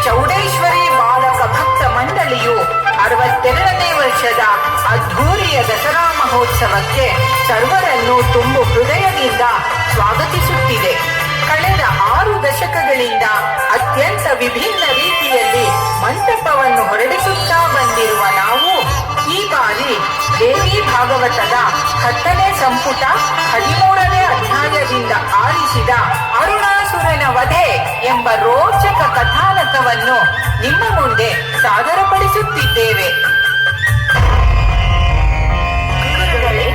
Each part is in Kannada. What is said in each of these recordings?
ಚೌಡೇಶ್ವರಿ ಬಾಲಕ ಭಕ್ತ ಮಂಡಳಿಯು 62ನೇ ವರ್ಷದ ಅದ್ಧೂರಿಯ ದಸರಾ ಮಹೋತ್ಸವಕ್ಕೆ ಸರ್ವರನ್ನು ತುಂಬು ಹೃದಯದಿಂದ ಸ್ವಾಗತಿಸುತ್ತಿದೆ. ಕಳೆದ 6 ದಶಕಗಳಿಂದ ಅತ್ಯಂತ ವಿಭಿನ್ನ ರೀತಿಯಲ್ಲಿ ಮಂಟಪವನ್ನು ಹೊರಡಿಸುತ್ತಾ ಬಂದಿರುವ ನಾವು ಈ ಬಾರಿ ದೇವಿ ಭಾಗವತದ 10ನೇ ಸಂಪುಟ 13ನೇ ಅಧ್ಯಾಯದಿಂದ ಆರಿಸಿದ ಅರುಣಾಸುರನ ವಧೆ ಎಂಬ ರೋಚಕ ಕಥಾನಕವನ್ನು ನಿಮ್ಮ ಮುಂದೆ ಸಾದರಪಡಿಸುತ್ತಿದ್ದೇವೆ. ಗುರುಗಳೇ,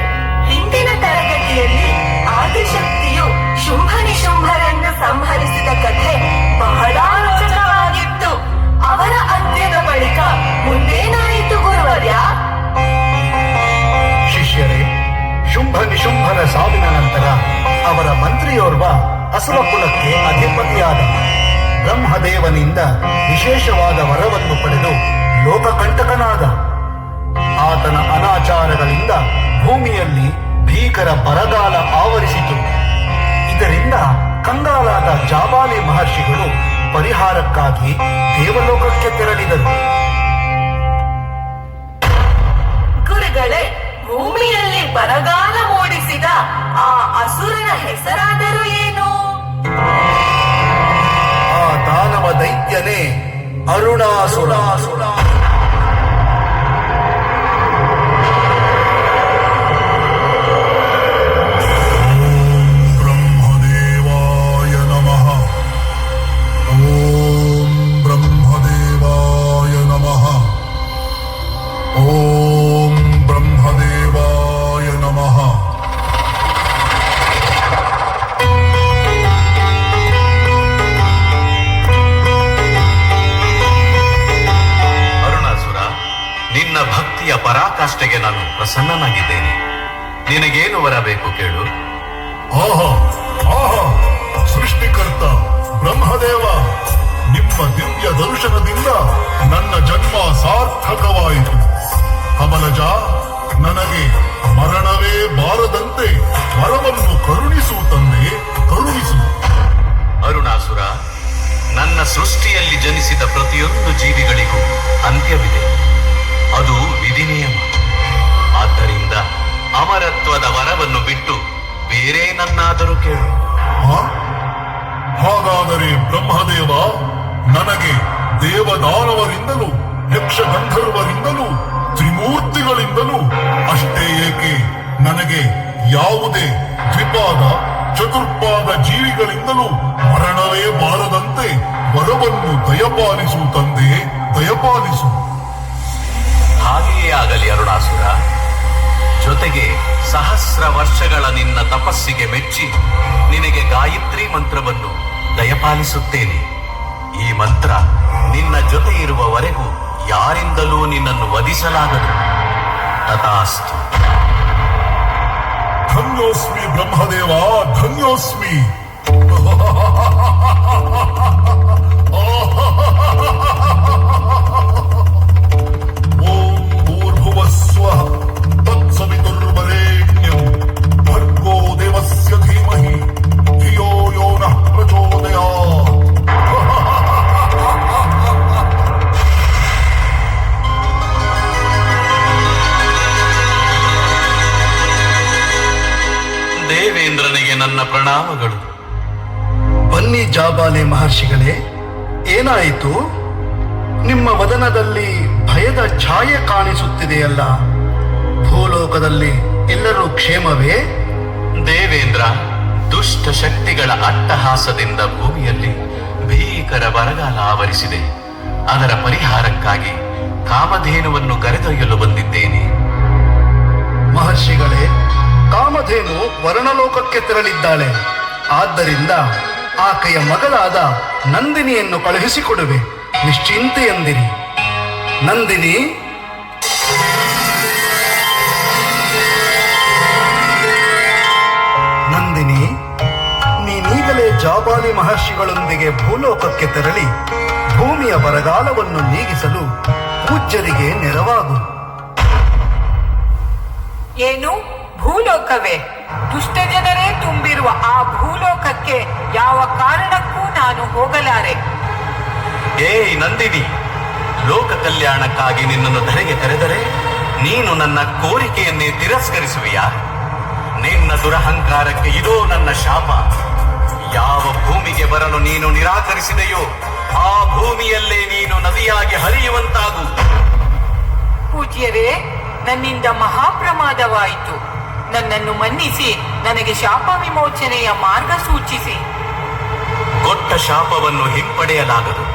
ಹಿಂದಿನ ತರಗತಿಯಲ್ಲಿ ಆದಿಶಕ್ತಿಯು ಶುಂಭ ನಿಶುಂಭರನ್ನು ಸಂಹರಿಸಿದ ಕಥೆ ಬಹಳ ರೋಚಕವಾಗಿತ್ತು. ಅವರ ಅಂತ್ಯದ ಬಳಿಕ ಮುಂದೇನಾಯಿತು ಗುರುವರ್ಯ? ಶಿಷ್ಯರೇ, ಶುಂಭ ನಿಶುಂಭರ ಸಾವಿನ ನಂತರ ಅವರ ಮಂತ್ರಿಯೋರ್ವ ಅಸುರ ಕುಲಕ್ಕೆ ಅಧಿಪತಿಯಾದ. ಬ್ರಹ್ಮದೇವನಿಂದ ವಿಶೇಷವಾದ ವರವನ್ನು ಪಡೆದು ಲೋಕಕಂಟಕನಾದ. ಆತನ ಅನಾಚಾರಗಳಿಂದ ಭೂಮಿಯಲ್ಲಿ ಭೀಕರ ಬರಗಾಲ ಆವರಿಸಿತು. ಇದರಿಂದ ಕಂಗಾಲಾದ ಜಾಬಾಲಿ ಮಹರ್ಷಿಗಳು ಪರಿಹಾರಕ್ಕಾಗಿ ದೇವಲೋಕಕ್ಕೆ ತೆರಳಿದರು. ಗುರುಗಳೇ, ಭೂಮಿಯಲ್ಲಿ ಬರಗಾಲ ಮೂಡಿಸಿದ ಆ ಅಸುರನ ಹೆಸರಾದರೂ ಏನು? ಆ ದಾನವ ದೈತ್ಯನೇ ಅರುಣಾಸುರ. ಪರಾಕಾಷ್ಠೆಗೆ ನಾನು ಪ್ರಸನ್ನನಾಗಿದ್ದೇನೆ. ನಿನಗೇನು ಬರಬೇಕು ಕೇಳು. ಆಹಾ ಆಹಾ, ಸೃಷ್ಟಿಕರ್ತ ಬ್ರಹ್ಮದೇವ, ನಿಮ್ಮ ದಿವ್ಯ ದರ್ಶನದಿಂದ ನನ್ನ ಜನ್ಮ ಸಾರ್ಥಕವಾಯಿತು. ಕಮಲಜ, ನನಗೆ ಮರಣವೇ ಬಾರದಂತೆ ವರವನ್ನು ಕರುಣಿಸು ತಂದೆ, ಕರುಣಿಸು. ಅರುಣಾಸುರ, ನನ್ನ ಸೃಷ್ಟಿಯಲ್ಲಿ ಜನಿಸಿದ ಪ್ರತಿಯೊಂದು ಜೀವಿಗಳಿಗೂ ಅಂತ್ಯವಿದೆ. ಅದು ವಿಧಿ ನಿಯಮ. ಆದ್ದರಿಂದ ಅಮರತ್ವದ ವರವನ್ನು ಬಿಟ್ಟು ಬೇರೇನನ್ನಾದರೂ ಕೇಳು. ಹಾಗಾದರೆ ಬ್ರಹ್ಮದೇವ, ನನಗೆ ದೇವದಾನವರಿಂದಲೂ ಯಕ್ಷಗಂಧರ್ವರಿಂದಲೂ ತ್ರಿಮೂರ್ತಿಗಳಿಂದಲೂ ಅಷ್ಟೇ ಏಕೆ, ನನಗೆ ಯಾವುದೇ ದ್ವಿಪಾದ ಚತುರ್ಪಾದ ಜೀವಿಗಳಿಂದಲೂ ಮರಣವೇ ಬಾರದಂತೆ ವರವನ್ನು ದಯಪಾಲಿಸು ತಂದೆ, ದಯಪಾಲಿಸು. ಹಾಗೆಯೇ ಆಗಲಿ ಅರುಣಾಸುರ. ಜೊತೆಗೆ ಸಹಸ್ರ ವರ್ಷಗಳ ನಿನ್ನ ತಪಸ್ಸಿಗೆ ಮೆಚ್ಚಿ ನಿನಗೆ ಗಾಯತ್ರಿ ಮಂತ್ರವನ್ನು ದಯಪಾಲಿಸುತ್ತೇನೆ. ಈ ಮಂತ್ರ ನಿನ್ನ ಜೊತೆ ಇರುವವರೆಗೂ ಯಾರಿಂದಲೂ ನಿನ್ನನ್ನು ವಧಿಸಲಾಗದು. ತಥಾಸ್ತು. ಧನ್ಯೋಸ್ಮಿ ಬ್ರಹ್ಮದೇವ, ಧನ್ಯೋಸ್ಮಿ. ಓಂ ಭೂರ್ಭುವಸ್ವಃ ತತ್ಸವಿತುರ್ವರೆಣ್ಯಂ ಭರ್ಗೋ ದೇವಸ್ಯ ಧೀಮಹಿ ಧಿಯೋ ಯೋ ನಃ ಪ್ರಚೋದಯಾತ್. ದೇವೇಂದ್ರನಿಗೆ ನನ್ನ ಪ್ರಣಾಮಗಳು. ಬನ್ನಿ ಜಾಬಾಲಿ ಮಹರ್ಷಿಗಳೇ, ಏನಾಯಿತು? ನಿಮ್ಮ ವದನದಲ್ಲಿ ಭಯದ ಛಾಯೆ ಕಾಣಿಸುತ್ತಿದೆಯಲ್ಲ. ಭೂಲೋಕದಲ್ಲಿ ಎಲ್ಲರೂ ಕ್ಷೇಮವೇ? ದೇವೇಂದ್ರ, ದುಷ್ಟ ಶಕ್ತಿಗಳ ಅಟ್ಟಹಾಸದಿಂದ ಭೂಮಿಯಲ್ಲಿ ಭೀಕರ ಬರಗಾಲ ಆವರಿಸಿದೆ. ಅದರ ಪರಿಹಾರಕ್ಕಾಗಿ ಕಾಮಧೇನುವನ್ನು ಕರೆದೊಯ್ಯಲು ಬಂದಿದ್ದೇನೆ. ಮಹರ್ಷಿಗಳೇ, ಕಾಮಧೇನು ವರ್ಣಲೋಕಕ್ಕೆ ತೆರಳಿದ್ದಾಳೆ. ಆದ್ದರಿಂದ ಆಕೆಯ ಮಗಳಾದ ನಂದಿನಿಯನ್ನು ಕಳುಹಿಸಿಕೊಡುವೆ. ನಿಶ್ಚಿಂತೆಯಂದಿರಿ. ನಂದಿನಿ, ನಂದಿನಿ, ನೀನೀಗಲೇ ಜಾಬಾಲಿ ಮಹರ್ಷಿಗಳೊಂದಿಗೆ ಭೂಲೋಕಕ್ಕೆ ತೆರಳಿ ಭೂಮಿಯ ಬರಗಾಲವನ್ನು ನೀಗಿಸಲು ಪೂಜ್ಯರಿಗೆ ನೆರವಾಗು. ಏನು? ಭೂಲೋಕವೇ? ದುಷ್ಟ ಜನರೇ ತುಂಬಿರುವ ಆ ಭೂಲೋಕಕ್ಕೆ ಯಾವ ಕಾರಣಕ್ಕೂ ನಾನು ಹೋಗಲಾರೆ. ಏಯ್ ನಂದಿನಿ, ಲೋಕ ಕಲ್ಯಾಣಕ್ಕಾಗಿ ನಿನ್ನನ್ನು ಧರೆಗೆ ಕರೆದರೆ ನೀನು ನನ್ನ ಕೋರಿಕೆಯನ್ನೇ ತಿರಸ್ಕರಿಸುವೆಯಾ? ನಿನ್ನ ದುರಹಂಕಾರಕ್ಕೆ ಇದೋ ನನ್ನ ಶಾಪ. ಯಾವ ಭೂಮಿಗೆ ಬರಲು ನೀನು ನಿರಾಕರಿಸಿದೆಯೋ ಆ ಭೂಮಿಯಲ್ಲೇ ನೀನು ನದಿಯಾಗಿ ಹರಿಯುವಂತಾಗು. ಪೂಜ್ಯರೇ, ನನ್ನಿಂದ ಮಹಾಪ್ರಮಾದವಾಯಿತು. ನನ್ನನ್ನು ಮನ್ನಿಸಿ ನನಗೆ ಶಾಪ ವಿಮೋಚನೆಯ ಮಾರ್ಗ ಸೂಚಿಸಿ. ಕೊಟ್ಟ ಶಾಪವನ್ನು ಹಿಂಪಡೆಯಲಾಗದು.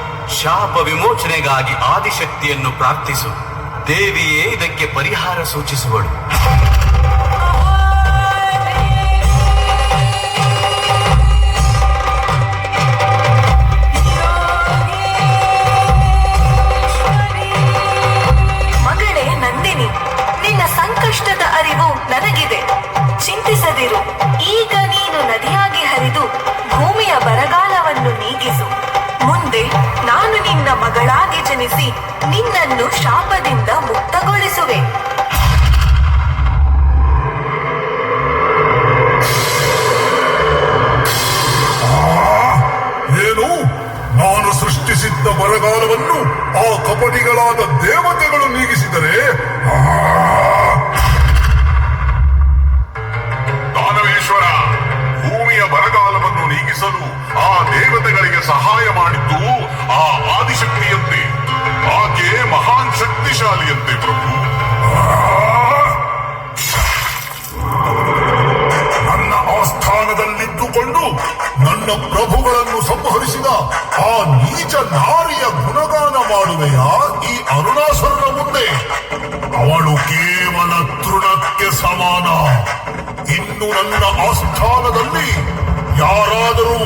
ಶಾಪ ವಿಮೋಚನೆಗಾಗಿ ಆದಿಶಕ್ತಿಯನ್ನು ಪ್ರಾರ್ಥಿಸು. ದೇವಿಯೇ ಇದಕ್ಕೆ ಪರಿಹಾರ ಸೂಚಿಸುವಳು. ಮಗಳೇ ನಂದಿನಿ, ನಿನ್ನ ಸಂಕಷ್ಟದ ಅರಿವು ನನಗಿದೆ. ಚಿಂತಿಸದಿರು. ಈಗ ನೀನು ನದಿಯಾಗಿ ಹರಿದು ಭೂಮಿಯ ಬರಗಾಲವನ್ನು ನೀಗಿಸು. ಮುಂದೆ ನಾನು ನಿನ್ನ ಮಗಳಾಗಿ ಜನಿಸಿ ನಿನ್ನನ್ನು ಶಾಪದಿಂದ ಮುಕ್ತಗೊಳಿಸುವೆ. ಏನು? ನಾನು ಸೃಷ್ಟಿಸಿದ್ದ ಬರಗಾಲವನ್ನು ಆ ಕಪಟಿಗಳಾದ ದೇವತೆಗಳು ನೀಗಿಸಿದರೆ ದಾನವೇಶ್ವರ, ಭೂಮಿಯ ಬರಗಾಲವನ್ನು ನೀಗಿಸಲು ಆ ದೇವತೆಗಳಿಗೆ ಸಹಾಯ ಮಾಡಿದ್ದು ಆ ಆದಿಶಕ್ತಿಯಂತೆ. ಆಕೆ ಮಹಾನ್ ಶಕ್ತಿಶಾಲಿಯಂತೆ ಪ್ರಭು. ನನ್ನ ಆಸ್ಥಾನದಲ್ಲಿದ್ದುಕೊಂಡು ನನ್ನ ಪ್ರಭುಗಳನ್ನು ಸಂಹರಿಸಿದ ಆ ನೀಚ ನಾರಿಯ ಗುಣಗಾನ ಮಾಡುವೆಯಾ ಈ ಅರುಣಾಸುರನ ಮುಂದೆ? ಅವಳು ಕೇವಲ ತೃಣಕ್ಕೆ ಸಮಾನ. ಇನ್ನು ನನ್ನ ಆಸ್ಥಾನದಲ್ಲಿ ಯಾರಾದರೂ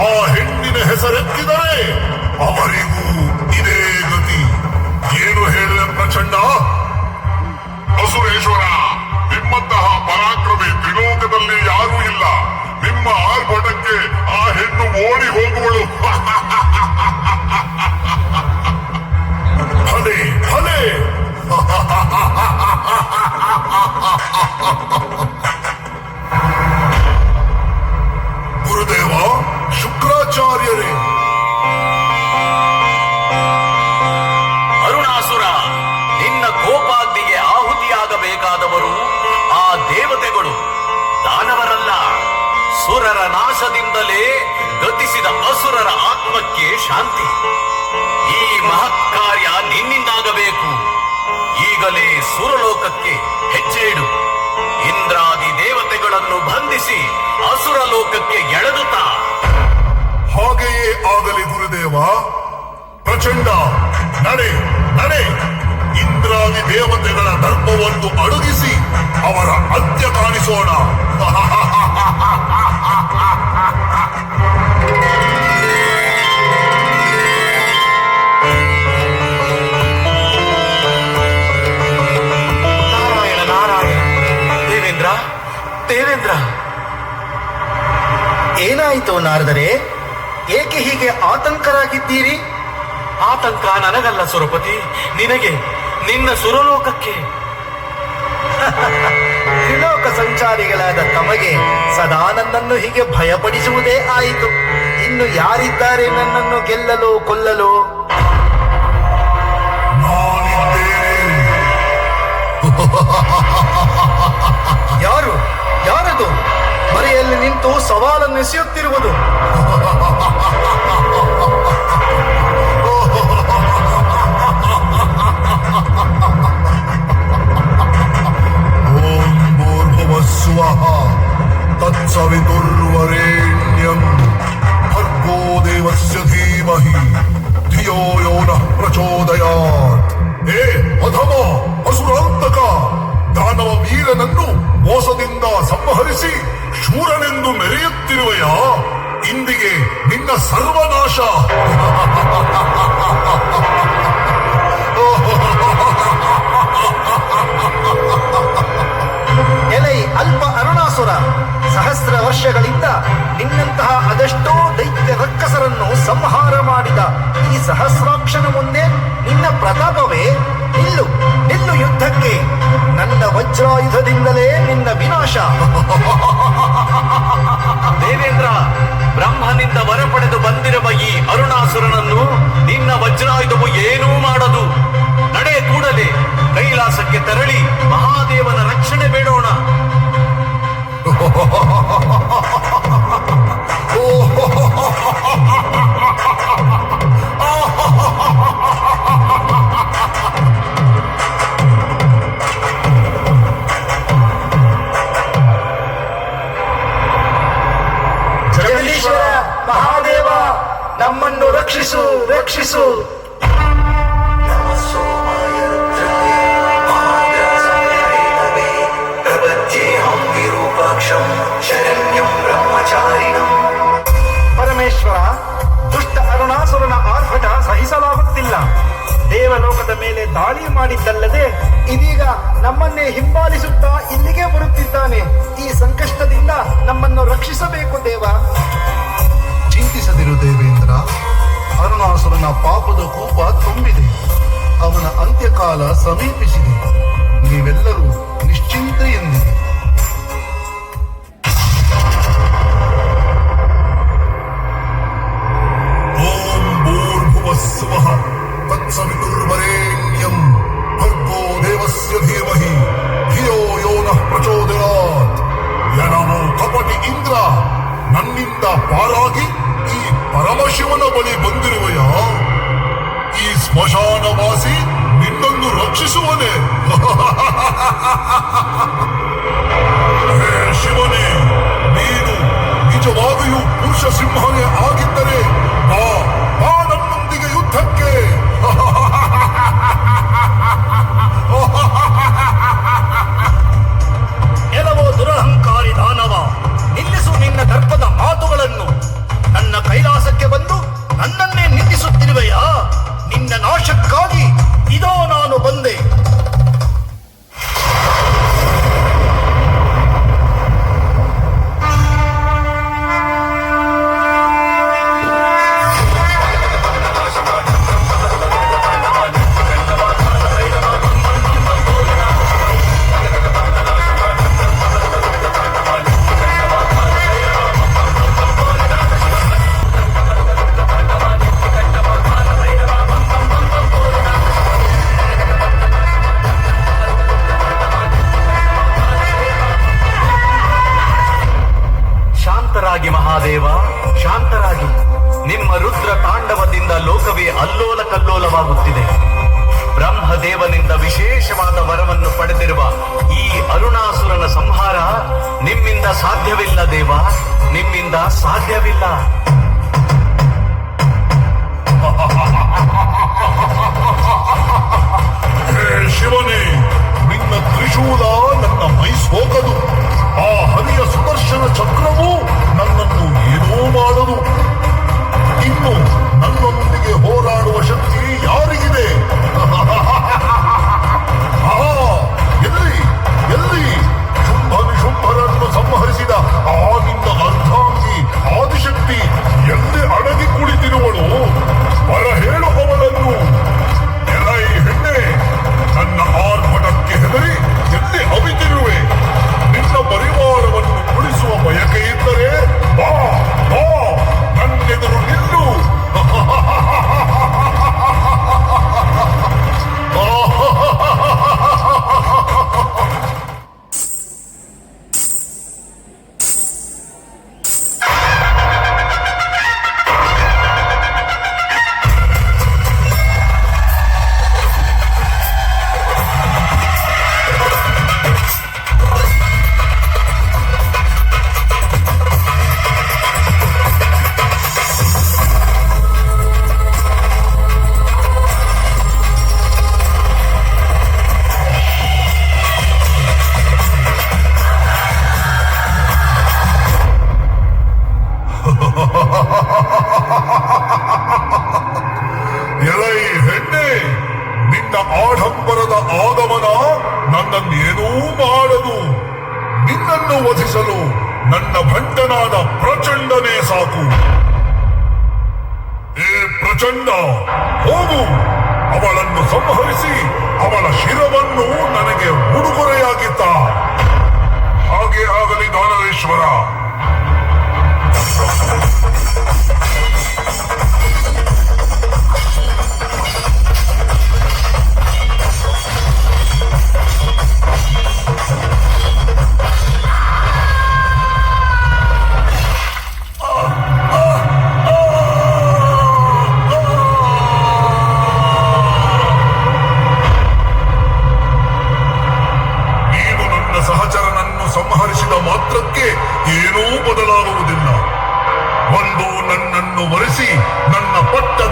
ಆ ಹೆಣ್ಣಿನ ಹೆಸರೆತ್ತಿದರೆ ಅವರಿಗೂ ಇದೇ ಗತಿ. ಏನು ಹೇಳಿದೆ ಪ್ರಚಂಡ? ಅಸುರೇಶ್ವರ, ನಿಮ್ಮಂತಹ ಪರಾಕ್ರಮಿ ತ್ರಿಲೋಕದಲ್ಲಿ ಯಾರೂ ಇಲ್ಲ. ನಿಮ್ಮ ಆರ್ಭಟಕ್ಕೆ ಆ ಹೆಣ್ಣು ಓಡಿ ಹೋಗುವಳು. ಭಲೆ ಭಲೆ. ಗುರುದೇವ, ಶುಕ್ರಾಚಾರ್ಯರೇ. ಅರುಣಾಸುರ, ನಿನ್ನ ಕೋಪಾಗ್ನಿಗೆ ಆಹುತಿಯಾಗಬೇಕಾದವರು ಆ ದೇವತೆಗಳು, ದಾನವರಲ್ಲ. ಸುರರ ನಾಶದಿಂದಲೇ ಗತಿಸಿದ ಅಸುರರ ಆತ್ಮಕ್ಕೆ ಶಾಂತಿ. ಈ ಮಹತ್ ಕಾರ್ಯ ನಿನ್ನಿಂದಾಗಬೇಕು. ಈಗಲೇ ಸುರಲೋಕಕ್ಕೆ ಹೆಜ್ಜೆ ಇಡು. ಇಂದ್ರಾದಿ ದೇವತೆಗಳನ್ನು ಬಂಧಿಸಿ ಅಸುರ ಲೋಕಕ್ಕೆ ಎಳೆದುತ್ತಾ. ಹಾಗೆಯೇ ಆಗಲಿ ಗುರುದೇವ. ಪ್ರಚಂಡ, ನಡೆ ನಡೆ. ಇಂದ್ರಾದಿ ದೇವತೆಗಳ ದರ್ಪವನ್ನು ಅಡಗಿಸಿ ಅವರ ಅಂತ್ಯ ಕಾಣಿಸೋಣ. ನಾರಾಯಣ ನಾರಾಯಣ. ದೇವೇಂದ್ರ ದೇವೇಂದ್ರ, ಏನಾಯಿತು ನಾರದರೆ? ಏಕೆ ಹೀಗೆ ಆತಂಕರಾಗಿದ್ದೀರಿ? ಆತಂಕ ನನಗಲ್ಲ ಸುರಪತಿ, ನಿನಗೆ, ನಿನ್ನ ಸುರಲೋಕಕ್ಕೆ. ತ್ರಿಲೋಕ ಸಂಚಾರಿಗಳಾದ ತಮಗೆ ಸದಾ ನನ್ನನ್ನು ಹೀಗೆ ಭಯಪಡಿಸುವುದೇ ಆಯಿತು. ಇನ್ನು ಯಾರಿದ್ದಾರೆ ನನ್ನನ್ನು ಗೆಲ್ಲಲು ಕೊಲ್ಲಲು? ನಾನಿದ್ದೇನೆ. ಯಾರು? ಯಾರದು ಮರೆಯಲ್ಲಿ ನಿಂತು ಸವಾಲನ್ನು ಎಸೆಯುತ್ತಿರುವುದು? ಓಂ ಭೂರ್ಭುವಸ್ವಃ ತತ್ಸವಿತುರ್ವರೆಣ್ಯಂ ಭರ್ಗೋ ದೇವಸ್ಯ ಧೀಮಹಿ ಧಿಯೋ ಯೋ ನಃ ಪ್ರಚೋದಯಾತ್. ಏ ಅಧಮ, ಅಸುರಾಂತಕ, ದಾನವ ವೀರನನ್ನು ಮೋಸದಿಂದ ಸಂಹರಿಸಿ ಶೂರನೆಂದು ಮೆರೆಯುತ್ತಿರುವೆಯಾ? ಇಂದಿಗೆ ನಿನ್ನ ಸರ್ವನಾಶ. ಎಲೈ ಅಲ್ಪ ಅರುಣಾಸುರ, ಸಹಸ್ರ ವರ್ಷಗಳಿಂದ ನಿನ್ನಂತಹ ಅದೆಷ್ಟೋ ದೈತ್ಯ ರಕ್ಕಸರನ್ನು ಸಂಹಾರ ಮಾಡಿದ ಈ ಸಹಸ್ರಾಕ್ಷನ ಮುಂದೆ ನಿನ್ನ ಪ್ರತಾಪವೇ? ನಿಲ್ಲು ನಿಲ್ಲು ಯುದ್ಧಕ್ಕೆ. ನನ್ನ ವಜ್ರಾಯುಧದಿಂದಲೇ ನಿನ್ನ ವಿನಾಶ. ದೇವೇಂದ್ರ, ಬ್ರಹ್ಮನಿಂದ ವರ ಪಡೆದು ಬಂದಿರುವ ಈ ಅರುಣಾಸುರನನ್ನು ನಿನ್ನ ರಕ್ಷಿಸು ರಕ್ಷಿಸು. ಪರಮೇಶ್ವರ, ದುಷ್ಟ ಅರುಣಾಸುರನ ಆರ್ಭಟ ಸಹಿಸಲಾಗುತ್ತಿಲ್ಲ. ದೇವಲೋಕದ ಮೇಲೆ ದಾಳಿ ಮಾಡಿದ್ದಲ್ಲದೆ ಇದೀಗ ನಮ್ಮನ್ನೇ ಹಿಂಬಾಲಿಸುತ್ತಾ ಇಲ್ಲಿಗೆ ಬರುತ್ತಿದ್ದಾನೆ. ಈ ಸಂಕಷ್ಟದಿಂದ ನಮ್ಮನ್ನು ರಕ್ಷಿಸಬೇಕು ದೇವ. ಚಿಂತಿಸದಿರು ದೇವೇಂದ್ರ. ಅರುಣಾಸುರನ ಪಾಪದ ಕೂಪ ತುಂಬಿದೆ. ಅವನ ಅಂತ್ಯಕಾಲ ಸಮೀಪಿಸಿದೆ. ನೀವೆಲ್ಲರೂ ನಿಶ್ಚಿಂತೆಯೊಂದಿಗೆ. ಓಂ ಭೂರ್ಭುವಸ್ಸುವಃ ತತ್ಸವಿತುರ್ವರೆಣ್ಯಂ ಭರ್ಗೋ ದೇವಸ್ಯ ಧೀಮಹಿ ಧಿಯೋ ಯೋ ನಃ ಪ್ರಚೋದಯಾತ್. ಎನವೋ ಕಪಟಿ ಇಂದ್ರ, ನನ್ನಿಂದ ಪಾರಾಗಿ ಈ ಪರಮಶಿವನ ಬಳಿ ಬಂದಿರುವೆಯ? ಈ ಸ್ಮಶಾನವಾಸಿ ನಿನ್ನನ್ನು ರಕ್ಷಿಸುವನೆ. ಹೇ ಶಿವನೇ, ನೀನು ನಿಜವಾಗಿಯೂ ಪುರುಷ ಸಿಂಹನೇ ಆಗಿದ್ದರೆ ಬಾ ಬಾ ನನ್ನೊಂದಿಗೆ ಯುದ್ಧಕ್ಕೆ. ಎಲ್ಲವೋ ದುರಹಂಕಾರಿ ದಾನವ, ನಿಲ್ಲಿಸು ನಿನ್ನ ದರ್ಪದ ಮಾತುಗಳನ್ನು. ನನ್ನ ಕೈಲಾಸಕ್ಕೆ ಬಂದು ನನ್ನನ್ನೇ ನಿಂದಿಸುತ್ತಿರುವೆಯಾ? ನಿನ್ನ ನಾಶಕ್ಕಾಗಿ ಇದೋ ನಾನು ಬಂದೆ. ಶಾಂತರಾಗಿ ಮಹಾದೇವ, ಶಾಂತರಾಗಿ. ನಿಮ್ಮ ರುದ್ರ ತಾಂಡವದಿಂದ ಲೋಕವೇ ಅಲ್ಲೋಲ ಕಲ್ಲೋಲವಾಗುತ್ತಿದೆ. ಬ್ರಹ್ಮದೇವನಿಂದ ವಿಶೇಷವಾದ ವರವನ್ನು ಪಡೆದಿರುವ ಈ ಅರುಣಾಸುರನ ಸಂಹಾರ ನಿಮ್ಮಿಂದ ಸಾಧ್ಯವಿಲ್ಲ ದೇವ, ನಿಮ್ಮಿಂದ ಸಾಧ್ಯವಿಲ್ಲ. ಹೇ ಶಿವನೇ, ನಿನ್ನ ತ್ರಿಶೂಲ ನನ್ನ ಮೈ ಸೋಕದು. ಆ ಹರಿಯ ಸುದರ್ಶನ ಚಕ್ರವು ನನ್ನನ್ನು ಏನೂ ಮಾಡದು. ಇನ್ನು ನನ್ನೊಂದಿಗೆ ಹೋರಾಡುವ ಶಕ್ತಿ ಯಾರಿಗಿದೆ? ಎಲ್ಲಿ ಎಲ್ಲಿ ಶುಂಭ ನಿಶುಂಭರನ್ನು ಸಂಹರಿಸಿದ ಆ ನಿನ್ನ ಅರ್ಧಾಂಗಿ ಆದಿಶಕ್ತಿ ಎಲ್ಲಿ ಅಡಗಿ ಕುಳಿತಿರುವಳು? ಬರ ಹೇಳು ಅವಳನ್ನು. ಎಲೈ ಹೆಣ್ಣೆ, ನನ್ನ ಆರ್ಭಟಕ್ಕೆ ಹೆದರಿ ಎಲ್ಲಿ ಅವಿತಿರುವೆ? ನಿನ್ನ ಪರಿವಾರವನ್ನು ಉಳಿಸುವ ಬಯಕೆ ಇದ್ದರೆ ಬಾ ಬಾ, ನನ್ನೆದುರು ನಿಲ್ಲು. ಎಲೈ ಹೆಣ್ಣೆ, ನಿನ್ನ ಆಡಂಬರದ ಆಗಮನ ನನ್ನನ್ನೇನೂ ಮಾಡದು. ನಿನ್ನನ್ನು ವಧಿಸಲು ನನ್ನ ಭಂಟನಾದ ಪ್ರಚಂಡನೇ ಸಾಕು. ಏ ಪ್ರಚಂಡ, ಹೋಗು, ಅವಳನ್ನು ಸಂಹರಿಸಿ ಅವಳ ಶಿರವನ್ನು ನನಗೆ ಉಡುಗೊರೆಯಾಗಿತ್ತ. ಹಾಗೆ ಆಗಲಿ ದಾನವೇಶ್ವರ. ಸಂಹರಿಸಿದ ಮಾತ್ರಕ್ಕೆ ಏನೂ ಬದಲಾಗುವುದಿಲ್ಲ. ಒಂದು ನನ್ನನ್ನು ವರಿಸಿ ನನ್ನ ಪಟ್ಟದ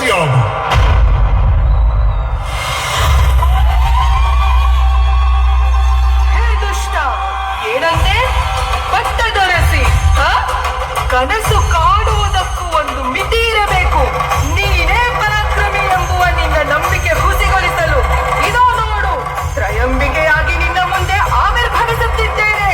ವಾಸಿಯಾಗು. ಹೇ ದುಷ್ಟ, ಏನಂತೆ? ಪಟ್ಟದೊರಸಿ, ಕನಸು ಕಾಣುವುದಕ್ಕೂ ಒಂದು ಮಿತಿ ಇರಬೇಕು. ನೀನೇ ಪರಾಕ್ರಮಿ ಎಂಬುವ ನಿನ್ನ ನಂಬಿಕೆ ಹುಸಿಗೊಳಿಸಲು ಇದೋ ನೋಡು, ತ್ರಯಂಬಿಕೆಯಾಗಿ ನಿನ್ನ ಮುಂದೆ ಆವಿರ್ಭವಿಸುತ್ತಿದ್ದೇನೆ.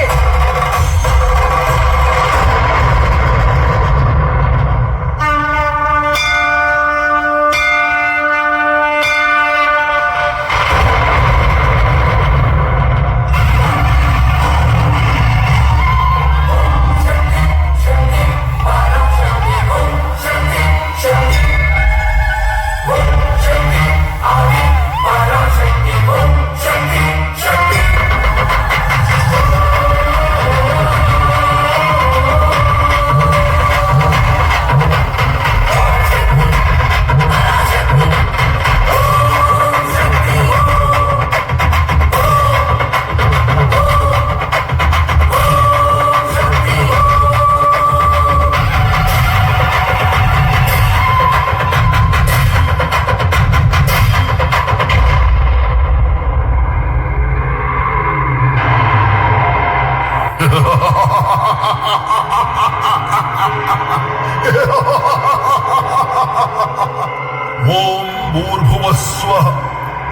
ಓಂ ಭೂರ್ಭುವಸ್ವಃ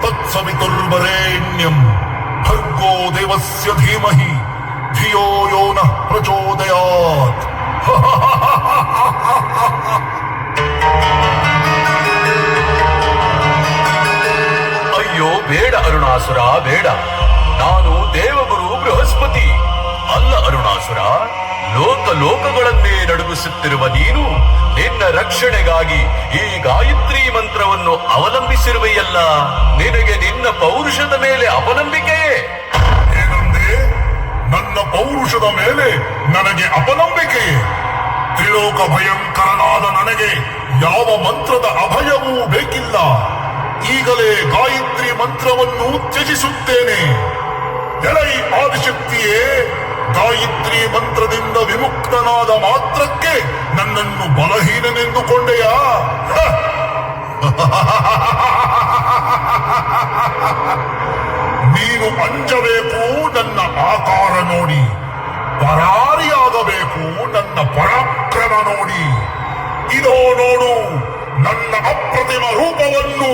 ತತ್ಸವಿತುರ್ವರೆಣ್ಯಂ ಭರ್ಗೋ ದೇವಸ್ಯ ಧೀಮಹಿ ಧಿಯೋ ಯೋ ನಃ ಪ್ರಚೋದಯಾತ್. ಅಯ್ಯೋ ಬೇಡ ಅರುಣಾಸುರ, ಬೇಡ. ನಾನು ದೇವಗುರು ಬೃಹಸ್ಪತಿ ಅಲ್ಲ ಅರುಣಾಸುರ. ಲೋಕಗಳನ್ನೇ ನಡುಗಿಸುತ್ತಿರುವ ನೀನು ನಿನ್ನ ರಕ್ಷಣೆಗಾಗಿ ಈ ಗಾಯತ್ರಿ ಮಂತ್ರವನ್ನು ಅವಲಂಬಿಸಿರುವೆಯಲ್ಲ. ನಿನಗೆ ನಿನ್ನ ಪೌರುಷದ ಮೇಲೆ ಅಪನಂಬಿಕೆಯೇ? ಏನಂದೆ? ನನ್ನ ಪೌರುಷದ ಮೇಲೆ ನನಗೆ ಅಪನಂಬಿಕೆಯೇ? ತ್ರಿಲೋಕ ಭಯಂಕರನಾದ ನನಗೆ ಯಾವ ಮಂತ್ರದ ಅಭಯವೂ ಬೇಕಿಲ್ಲ. ಈಗಲೇ ಗಾಯತ್ರಿ ಮಂತ್ರವನ್ನು ತ್ಯಜಿಸುತ್ತೇನೆ. ಎಲೈ ಆದಿಶಕ್ತಿಯೇ, ಗಾಯತ್ರಿ ಮಂತ್ರದಿಂದ ವಿಮುಕ್ತನಾದ ಮಾತ್ರಕ್ಕೆ ನನ್ನನ್ನು ಬಲಹೀನನೆಂದುಕೊಂಡೆಯಾ? ನೀನು ಅಂಜಬೇಕು ನನ್ನ ಆಕಾರ ನೋಡಿ, ಪರಾರಿಯಾಗಬೇಕು ನನ್ನ ಪರಾಕ್ರಮ ನೋಡಿ. ಇದೋ ನೋಡು ನನ್ನ ಅಪ್ರತಿಮ ರೂಪವನ್ನು.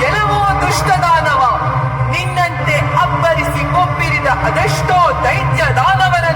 ಗೆಲುವು ದುಷ್ಟದಾನವ, ನಿನ್ನಂತೆ ಅಬ್ಬರಿಸಿ ಕೊಬ್ಬಿರಿದ ಅದೆಷ್ಟೋ ದೈತ್ಯ ದಾನವರ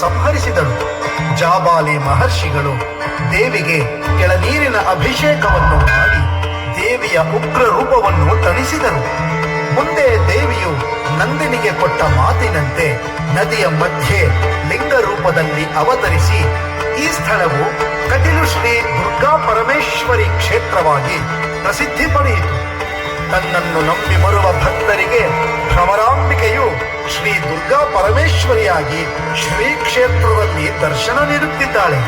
ಸಂಹರಿಸಿದಳು. ಜಾಬಾಲಿ ಮಹರ್ಷಿಗಳು ದೇವಿಗೆ ಕೆಳನೀರಿನ ಅಭಿಷೇಕವನ್ನು ಮಾಡಿ ದೇವಿಯ ಉಗ್ರ ರೂಪವನ್ನು ತಣಿಸಿದರು. ಮುಂದೆ ದೇವಿಯು ನಂದಿನಿಗೆ ಕೊಟ್ಟ ಮಾತಿನಂತೆ ನದಿಯ ಮಧ್ಯೆ ಲಿಂಗ ರೂಪದಲ್ಲಿ ಅವತರಿಸಿ ಈ ಸ್ಥಳವು ಕಟೀಲು ಶ್ರೀ ದುರ್ಗಾ ಪರಮೇಶ್ವರಿ ಕ್ಷೇತ್ರವಾಗಿ ಪ್ರಸಿದ್ಧಿ ಪಡೆಯಿತು. ತನ್ನನ್ನು ನಂಬಿ ಬರುವ ಭಕ್ತರಿಗೆ ಭ್ರಮರಾಂಬಿಕೆಯು ಶ್ರೀ ದುರ್ಗಾ ಪರಮೇಶ್ವರಿಯಾಗಿ ಶ್ರೀ ಕ್ಷೇತ್ರದಲ್ಲಿ ದರ್ಶನ ನೀಡುತ್ತಿದ್ದಾಳೆ.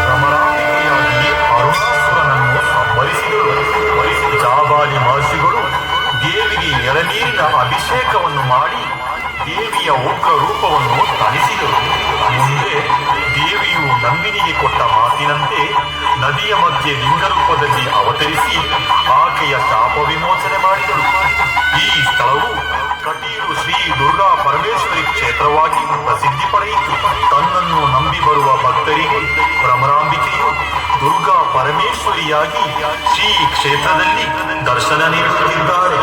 ಭ್ರಮರಾಂಬಿಕೆಯಾಗಿ ಅರುಣಾಸುರನನ್ನು ಸಂಹರಿಸಿದರು. ಜಾಬಾಲಿ ಮಹರ್ಷಿಗಳು ದೇವಿಗೆ ಎಳನೀರಿನ ಅಭಿಷೇಕವನ್ನು ಮಾಡಿ ದೇವಿಯ ಉಗ್ರ ರೂಪವನ್ನು ತಣಿಸಿದರು. ಮುಂದೆ ದೇವಿಯು ನಂದಿನಿಗೆ ಕೊಟ್ಟ ಮಾತಿನಂತೆ ನದಿಯ ಮಧ್ಯೆ ಲಿಂಗರೂಪದಲ್ಲಿ ಅವತರಿಸಿ ಆಕೆಯ ಶಾಪ ವಿಮೋಚನೆ ಮಾಡಿದಳು. ಈ ಸ್ಥಳವು ಕಟೀಲು ಶ್ರೀ ದುರ್ಗಾ ಪರಮೇಶ್ವರಿ ಕ್ಷೇತ್ರವಾಗಿ ಪ್ರಸಿದ್ಧಿ ಪಡೆಯಿತು. ತನ್ನನ್ನು ನಂಬಿ ಬರುವ ಭಕ್ತರಿಗೆ ಭ್ರಮರಾಂಬಿಕೆಯು ದುರ್ಗಾ ಪರಮೇಶ್ವರಿಯಾಗಿ ಶ್ರೀ ಕ್ಷೇತ್ರದಲ್ಲಿ ದರ್ಶನ ನೀಡುತ್ತಿದ್ದಾರೆ.